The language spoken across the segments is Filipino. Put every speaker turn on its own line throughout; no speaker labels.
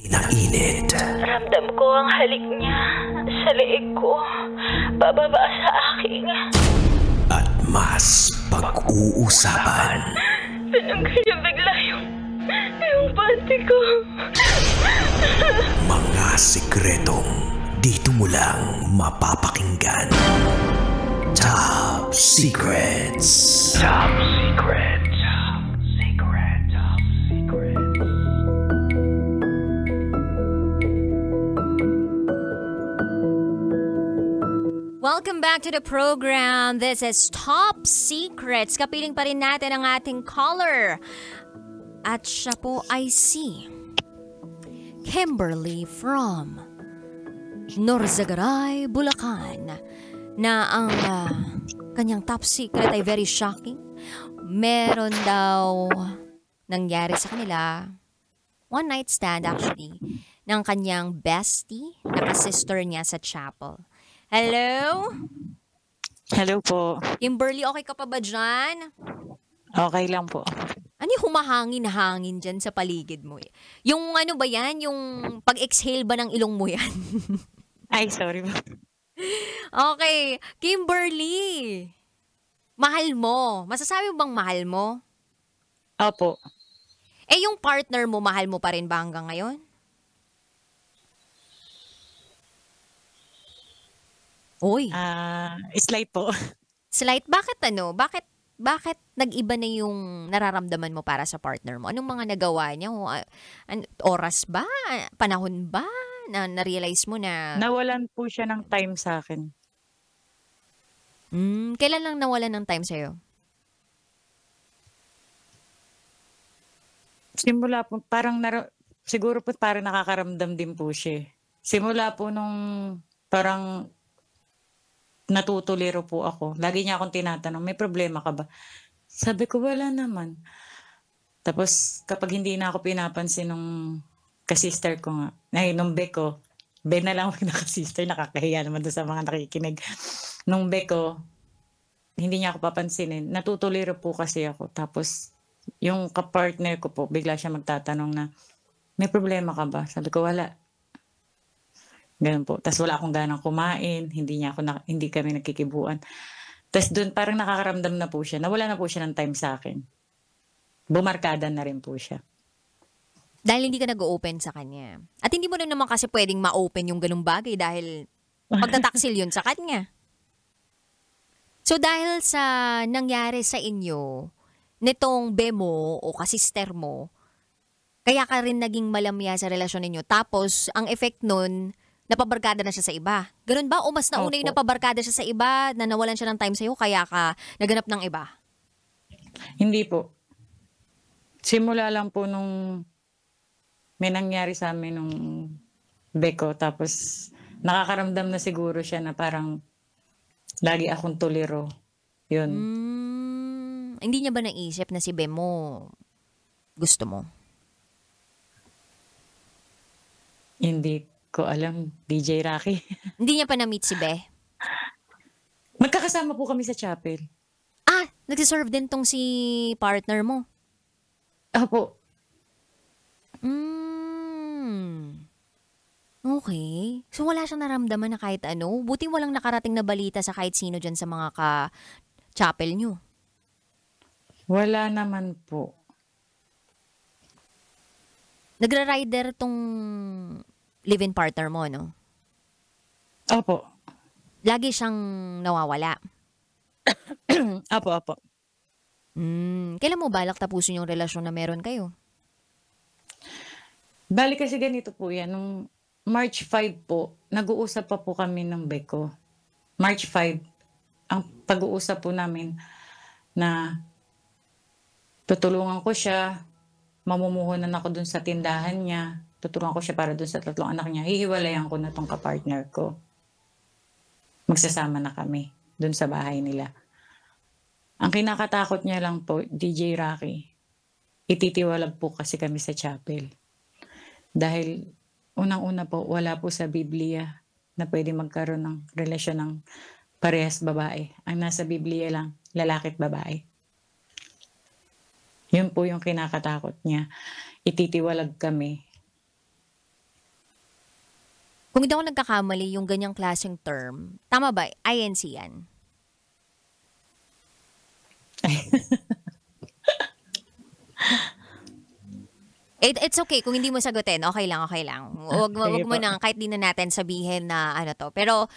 Inainit.
Ramdam ko ang halik niya sa leeg ko, bababa sa aking.
At mas pag-uusapan.
Tinanggal niya bigla yung panty ko.
Mga sikretong dito mo lang mapapakinggan. Top Secrets. Top Secrets. Top Secret. Top Secret.
Welcome back to the program. This is Top Secrets. Kapiling pa rin natin ang ating caller. At siya po ay si Kimberly from Norzagaray, Bulacan, na ang kanyang top secret ay very shocking. Meron daw nangyari sa kanila, one night stand actually, ng kanyang bestie, naka-sister niya sa chapel. Hello?
Hello po.
Kimberly, okay ka pa ba dyan?
Okay lang po.
Ano yung humahangin-hangin dyan sa paligid mo? Yung ano ba yan? Yung pag-exhale ba ng ilong mo yan?
Ay, sorry po.
Okay. Kimberly, mahal mo. Masasabi mo bang mahal mo?
Opo.
Eh yung partner mo, mahal mo pa rin ba hanggang ngayon? Uy.
Slight po.
Slight, bakit ano? Bakit nag-iba na yung nararamdaman mo para sa partner mo? Anong mga nagawa niya? Oras ba? Panahon ba? Na-realize mo na...
Nawalan po siya ng time sa akin.
Kailan lang nawalan ng time sa'yo?
Simula po, siguro po parang nakakaramdam din po siya. Simula po nung parang natutuliro po ako. Lagi niya akong tinatanong, may problema ka ba? Sabi ko, wala naman. Tapos kapag hindi na ako pinapansin nung kasister ko nga, nung beko, na lang ako nakasister, nakakahiya naman doon sa mga nakikinig. Nung beko, hindi niya ako papansinin. Natutuliro po kasi ako. Tapos yung kapartner ko po, bigla siya magtatanong na, may problema ka ba? Sabi ko, wala. Ganun po. Tapos wala akong ganang kumain, hindi kami nagkikibuan. Tapos doon parang nakakaramdam na po siya, nawala na po siya ng time sa akin. Bumarkada na rin po siya.
Dahil hindi ka nag-open sa kanya. At hindi mo na naman kasi pwedeng ma-open yung ganung bagay dahil pagtataksil yun sa kanya. So dahil sa nangyari sa inyo, nitong bemo o kasister mo, kaya ka rin naging malamya sa relasyon ninyo. Tapos ang effect nun, napabarkada na siya sa iba. Ganun ba? O mas nauna yung napabarkada siya sa iba, na nawalan siya ng time sa'yo, kaya ka naganap ng iba?
Hindi po. Simula lang po nung may nangyari sa amin nung beko. Tapos nakakaramdam na siguro siya na parang lagi akong tuliro. Yun.
Hindi niya ba naisip na si Bemo gusto mo?
Hindi ko alam, DJ Rocky.
Hindi niya pa na-meet si Be?
Magkakasama po kami sa chapel.
Nagsiserve din tong si partner mo?
Opo.
Okay. So wala siyang naramdaman na kahit ano? Buti walang nakarating na balita sa kahit sino dyan sa mga ka-chapel nyo?
Wala naman po.
Nagra-rider tong live-in partner mo, no?
Opo.
Lagi siyang nawawala.
Opo.
Kailan mo balak tapusin yung relasyon na meron kayo?
Bali kasi ganito po yan. Nung March 5 po, nag-uusap pa po kami ng beko. March 5, ang pag-uusap po namin na tutulungan ko siya, mamumuhunan ako dun sa tindahan niya, tutulungan ko siya para dun sa 3 anak niya, hihiwalayan ko na tong kapartner ko. Magsasama na kami dun sa bahay nila. Ang kinakatakot niya lang po, DJ Rocky, ititiwalag po kasi kami sa chapel. Dahil unang-una po, wala po sa Biblia na pwede magkaroon ng relasyon ng parehas babae. Ang nasa Biblia lang, lalaki at babae. Yun po yung kinakatakot niya. Ititiwalag kami
Kung hindi ako nagkakamali, yung ganyang klaseng term, tama ba? INC yan. It's okay kung hindi mo sagutin. Okay lang, okay lang. Wag
Sige
mo
po.
nang kahit di na natin sabihin na ano to. Pero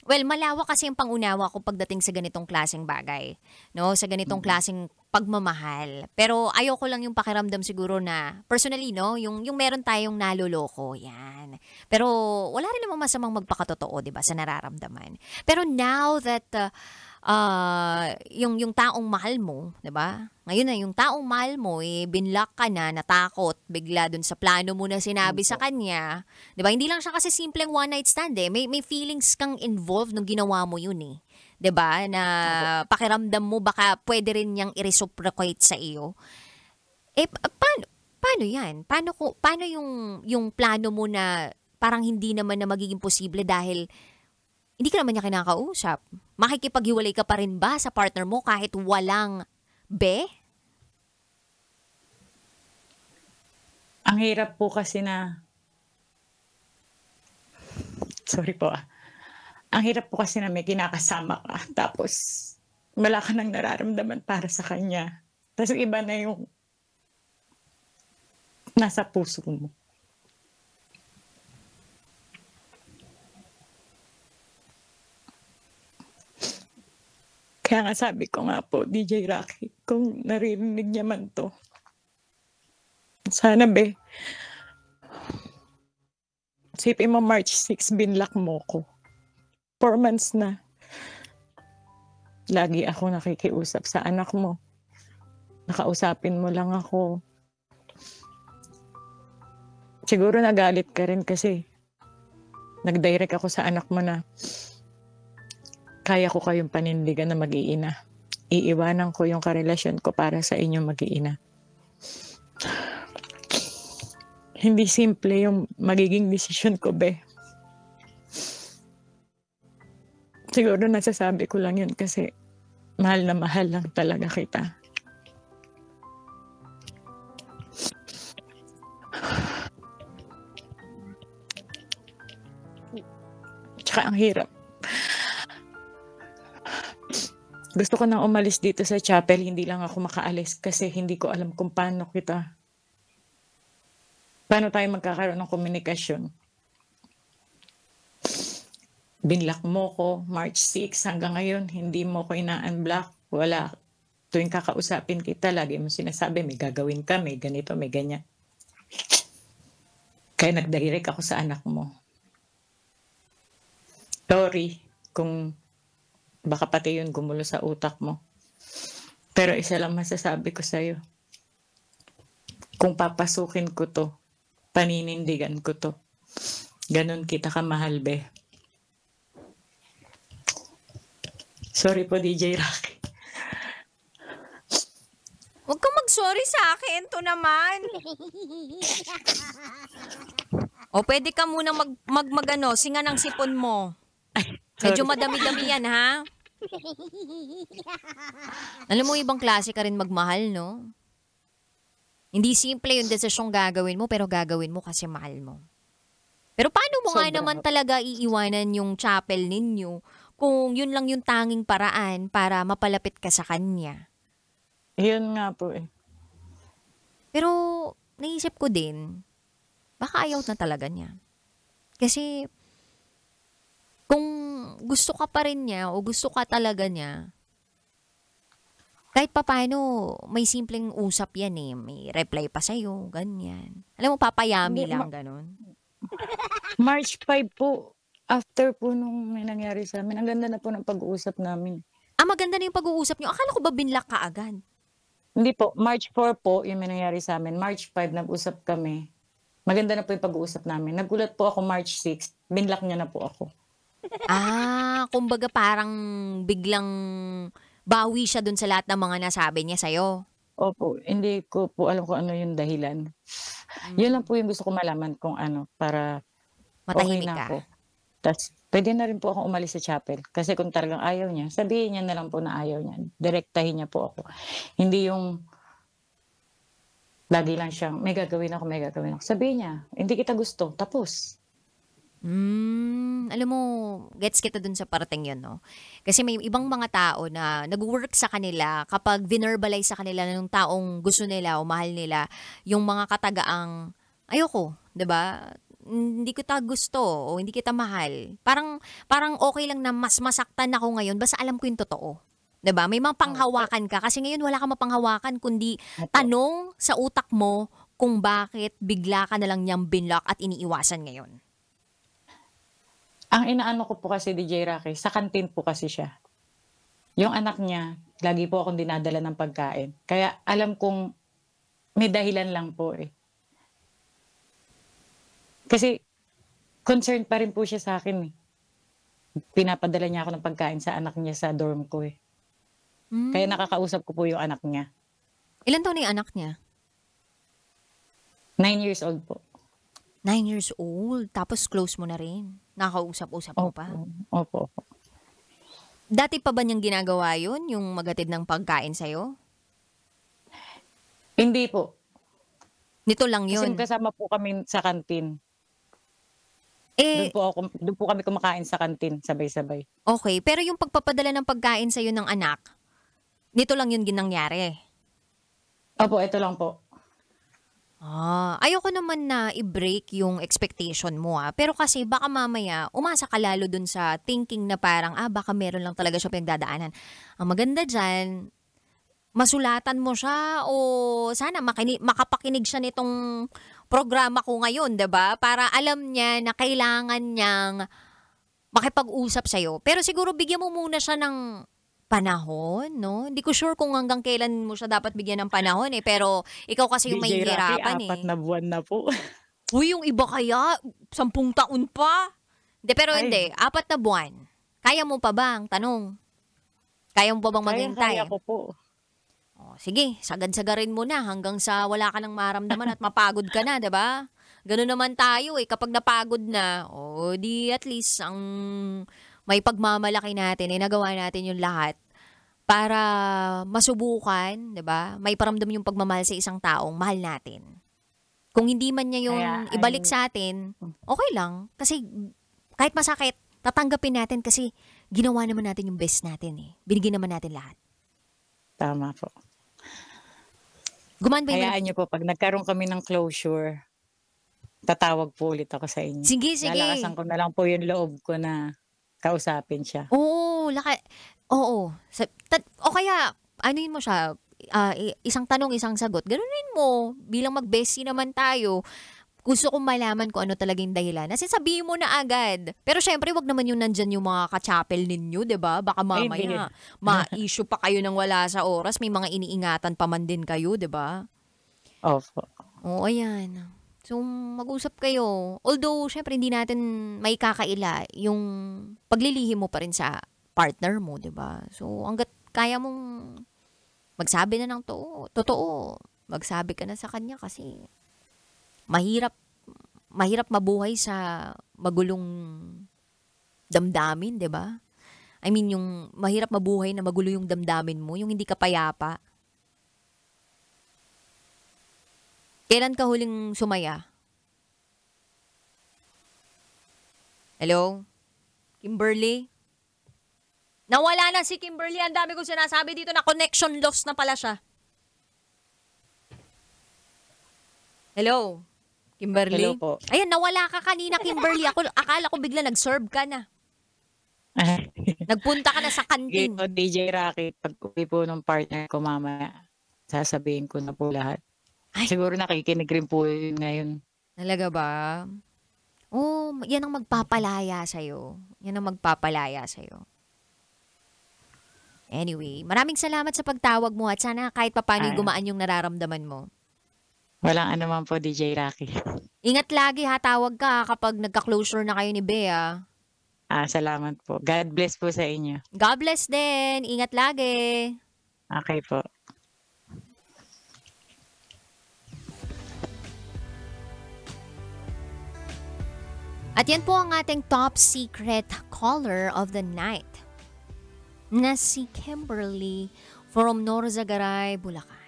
well, malawak kasi yung pangunawa ko pagdating sa ganitong klaseng bagay, no? Sa ganitong klaseng pagmamahal. Pero ayoko lang yung pakiramdam siguro na personally, no, yung meron tayong naloloko, 'yan. Pero wala rin namang masamang magpakatotoo, 'di ba, sa nararamdaman. Pero now that yung taong mahal mo, 'di ba? Ngayon na yung taong mahal mo binlock ka na, natakot bigla dun sa plano mo na sinabi sa kanya, 'di ba? Hindi lang siya kasi simpleng one night stand eh. May feelings kang involved nung ginawa mo yun eh. 'Di ba? Na pakiramdam mo baka pwede rin niyang i-reciprocate sa iyo. Paano 'yan? Paano yung plano mo na parang hindi naman na magiging posible dahil hindi ka naman niya kinakausap? Makikipaghiwalay ka pa rin ba sa partner mo kahit walang be?
Ang hirap po kasi na sorry po, Ang hirap po kasi na may kinakasama ka tapos wala ka ng nararamdaman para sa kanya. Tapos iba na yung nasa puso mo. Kaya nga sabi ko nga po, DJ Rocky, kung naririnig niya man 'to, sana be, isipin mo March 6 binlock mo ko. 4 months na. Lagi ako nakikiusap sa anak mo. Nakausapin mo lang ako. Siguro nagalit ka rin kasi nag-direct ako sa anak mo na kaya ko kayong panindigan na mag-iina. Iiwanan ko yung karelasyon ko para sa inyong mag-iina. Hindi simple yung magiging desisyon ko, be. Siguro nasasabi ko lang yun kasi mahal na mahal lang talaga kita. Tsaka ang hirap. Gusto ko nang umalis dito sa chapel, hindi lang ako makaalis kasi hindi ko alam kung paano tayo magkakaroon ng komunikasyon. Binlock mo ko, March 6 hanggang ngayon, hindi mo ko ina-unblock. Wala. Tuwing kakausapin kita, lagi mo sinasabi, may gagawin ka, may ganito, may ganyan. Kaya nag-direct ako sa anak mo. Sorry kung baka pati yun gumulo sa utak mo. Pero isa lang masasabi ko sa'yo. Kung papasukin ko to, paninindigan ko to. Ganon kita kamahal, be. Sorry po, DJ Rocky.
Huwag kang mag-sorry sa akin. To naman. O pwede ka munang singa ng sipon mo. Medyo madami-dami yan, ha? Alam mo, ibang klase ka rin magmahal, no? Hindi simple yung desisyong gagawin mo, pero gagawin mo kasi mahal mo. Pero paano mo nga naman talaga iiwanan yung chapel ninyo kung yun lang yung tanging paraan para mapalapit ka sa kanya?
Yun nga po eh.
Pero naisip ko din, baka ayaw na talaga niya. Kasi kung gusto ka pa rin niya o gusto ka talaga niya, kahit papaano, may simpleng usap yan eh. May reply pa sa'yo, ganyan. Alam mo, papayami lang, ganon.
March 5 po, after po nung may nangyari sa amin, ang ganda na po ng pag-uusap namin.
Maganda na yung pag-uusap niyo. Akala ko ba binlock ka agad?
Hindi po, March 4 po yung may nangyari sa amin. March 5, nag-usap kami. Maganda na po yung pag-uusap namin. Nagulat po ako March 6, binlock niya na po ako.
Kumbaga parang biglang bawi siya dun sa lahat ng mga nasabi niya sa'yo.
Opo, hindi ko po alam kung ano yung dahilan. Yun lang po yung gusto ko malaman kung ano, para
Matahimik
okay na
ka.
ako. Tapos, pwede na rin po akong umalis sa chapel. Kasi kung talagang ayaw niya, sabihin niya na lang po na ayaw niya. Direktahin niya po ako. Hindi yung Lagi lang siyang, may gagawin ako, may gagawin ako. Sabihin niya, hindi kita gusto, tapos.
Alam mo, gets kita dun sa parteng yun, no? Kasi may ibang mga tao na nag-work sa kanila kapag verbalize sa kanila ng taong gusto nila o mahal nila yung mga katagaang, ayoko, 'di ba? Hindi kita gusto o hindi kita mahal. Parang okay lang na mas masaktan ako ngayon basta alam ko yung totoo. 'Di ba? May mga panghawakan ka kasi ngayon wala kang mapanghawakan kundi
Opo.
tanong sa utak mo kung bakit bigla ka na lang niyang binlock at iniiwasan ngayon.
Ang inaano ko po kasi DJ Rocky, sa kantin po kasi siya. Yung anak niya, lagi po akong dinadala ng pagkain. Kaya alam kong may dahilan lang po eh. Kasi concerned pa rin po siya sa akin eh. Pinapadala niya ako ng pagkain sa anak niya sa dorm ko eh. Kaya nakakausap ko po yung anak niya.
Ilan taon na yung anak niya?
9 years old po.
9 years old. Tapos close mo na rin. Nakausap-usap mo pa.
Opo.
Dati pa ba niyang ginagawa yun? Yung magatid ng pagkain sa'yo?
Hindi po.
Nito lang
Kasi
yun.
kasama po kami sa kantin.
Eh,
Doon po kami kumakain sa kantin, sabay-sabay.
okay. Pero yung pagpapadala ng pagkain sa'yo ng anak, nito lang yun ginangyari.
Opo, ito lang po.
Ayoko naman na i-break yung expectation mo Pero kasi baka mamaya umasa ka lalo dun sa thinking na parang baka meron lang talaga siya pinagdadaanan. Ang maganda dyan, masulatan mo siya o sana makapakinig siya nitong programa ko ngayon, 'di ba? Para alam niya na kailangan niyang makipag-usap sa'yo. Pero siguro bigyan mo muna siya ng panahon, no? Hindi ko sure kung hanggang kailan mo siya dapat bigyan ng panahon pero ikaw kasi yung
DJ Rocky,
mahihirapan
4 na buwan na po.
Uy, yung iba kaya, 10 taon pa. Pero
Ay.
hindi, 4 na buwan. Kaya mo pa ba ang tanong? Kaya mo pa bang maghintay?
Kaya ko po.
Sige, sagad-sagarin mo na hanggang sa wala ka nang maramdaman at mapagod ka na, 'di ba? Ganun naman tayo kapag napagod na, di at least ang may pagmamalaki natin, nagawa natin yung lahat para masubukan, 'di ba? May paramdam yung pagmamahal sa isang taong mahal natin. Kung hindi man niya yung ibalik sa atin, okay lang. Kasi kahit masakit, tatanggapin natin kasi ginawa naman natin yung best natin Binigyan naman natin lahat.
Tama po.
Gumaan ba yung
Hayaan niyo po, pag nagkaroon kami ng closure, tatawag po ulit ako sa inyo.
Sige.
Lalakasan ko na lang po yung loob ko na kausapin siya.
Oo, oo. O kaya, anuin mo siya, isang tanong, isang sagot. Ganunin mo, bilang mag-bestie naman tayo. Gusto kong malaman kung ano talagang dahilan. Kasi sabihin mo na agad. Pero syempre, wag naman yung nandyan yung mga ka-chapel ninyo, 'di ba? Baka mamaya, ma-issue pa kayo ng wala sa oras. May mga iniingatan pa man din kayo, 'di ba?
Opo.
Oo, ayan. So, mag-usap kayo. Although, syempre, hindi natin may kakaila yung paglilihim mo pa rin sa partner mo, di ba? So, hanggat kaya mong magsabi na ng totoo, magsabi ka na sa kanya kasi mahirap mabuhay sa magulong damdamin, di ba? I mean, yung mahirap mabuhay na magulo yung damdamin mo, yung hindi ka payapa. Kailan ka huling sumaya? Hello? Kimberly? Nawala na si Kimberly. Ang dami kong sinasabi dito na connection loss na pala siya. Hello? Kimberly?
Hello po.
Ayan, nawala ka kanina, Kimberly. Akala ko bigla nag-serve ka na. Nagpunta ka na sa
Sige
kantin.
po, DJ Rocky, pag uwi po ng partner ko mamaya, sasabihin ko na po lahat.
Ay.
Siguro nakikinig rin po yun ngayon.
Talaga ba? Yan ang magpapalaya sa'yo. Yan ang magpapalaya sa'yo. Anyway, maraming salamat sa pagtawag mo at sana kahit papaano gumaan yung nararamdaman mo.
Walang anuman po, DJ Rocky.
Ingat lagi tawag ka kapag nagka-closure na kayo ni Bea.
Salamat po. God bless po sa inyo.
God bless din. Ingat lagi.
Okay po.
At yan po ang ating top secret caller of the night na si Kimberly from Norzagaray, Bulacan.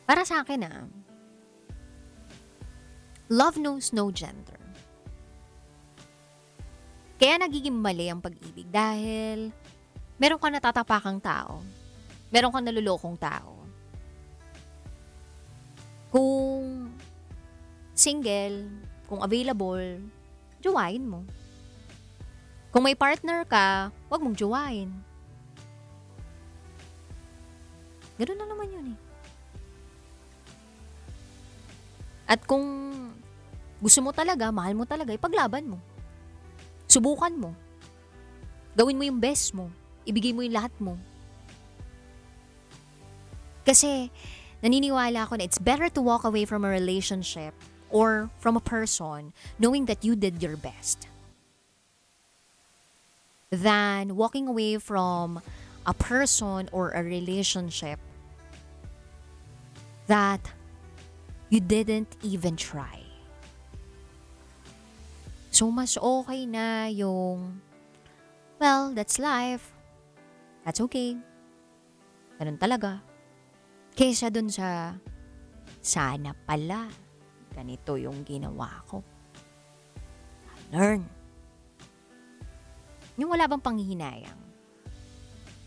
Para sa akin love knows no gender. Kaya nagiging mali ang pag-ibig dahil meron ka natatapakang tao. Meron kang nalulokong tao. Kung single, kung available, jowain mo. Kung may partner ka, wag mong jowain. Ganoon lang naman yun eh. At kung gusto mo talaga, mahal mo talaga, ipaglaban mo. Subukan mo. Gawin mo yung best mo. Ibigay mo yung lahat mo. Kasi, naniniwala ako na it's better to walk away from a relationship or from a person knowing that you did your best than walking away from a person or a relationship that you didn't even try. So, mas okay na yung, well, that's life. That's okay. Ganun talaga. Kesa dun sa, sana pala, ganito yung ginawa ko. Learn. Yung wala bang panghihinayang.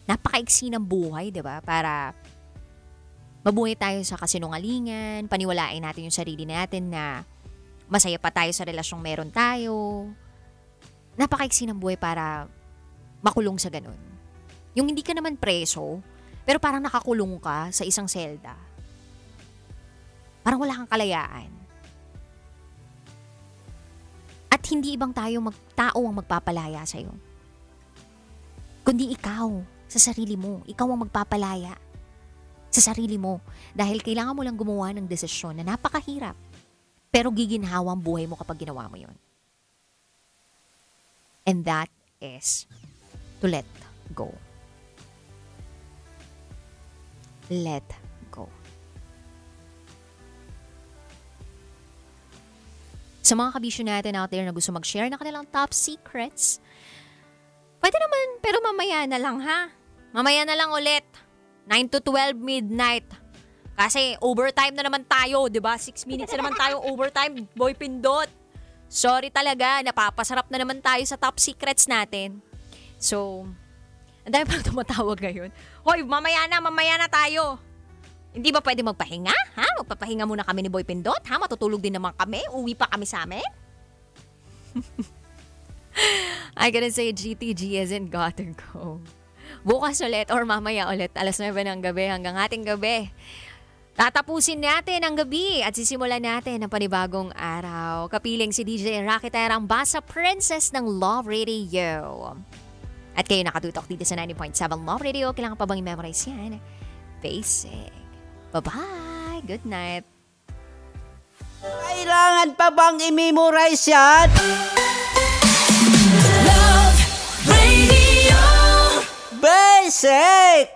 Napakaiksi ng buhay, di ba? Para mabuhay tayo sa kasinungalingan, paniwalain natin yung sarili natin na masaya pa tayo sa relasyong meron tayo. Napakaiksi ng buhay para makulong sa ganun. Yung hindi ka naman preso, pero parang nakakulong ka sa isang selda. Parang wala kang kalayaan. At hindi ibang tao ang magpapalaya sa'yo. Kundi ikaw, sa sarili mo. Ikaw ang magpapalaya sa sarili mo. Dahil kailangan mo lang gumawa ng desisyon na napakahirap. Pero giginhawa ang buhay mo kapag ginawa mo yun. And that is to let go. Let go. Sa mga kabisyo natin out there na gusto mag-share ng kanilang top secrets, pwede naman, pero mamaya na lang ha. Mamaya na lang ulit. 9 to 12 midnight. Kasi overtime na naman tayo, di ba? 6 minutes na naman tayo overtime, Boy Pindot. Sorry talaga, napapasarap na naman tayo sa top secrets natin. So, ang dami pang tumatawag ngayon. Hoy, mamaya na tayo. Hindi ba pwede magpahinga? Ha? Magpapahinga muna kami ni Boy Pindot? Ha? Matutulog din naman kami? Uwi pa kami sa amin? I gotta say, GTG isn't gotta go. Bukas ulit or mamaya ulit, alas 9 ng gabi hanggang ating gabi. Tatapusin natin ang gabi at sisimulan natin ang panibagong araw. Kapiling si DJ Rocky Terang, Basa Princess ng Love Radio. At kayo nakatutok dito sa 90.7 Love Radio. Kailangan pa bang i-memorize yan? Basic. Bye-bye. Good night.
Kailangan pa bang i-memorize yan?
Love Radio.
Basic!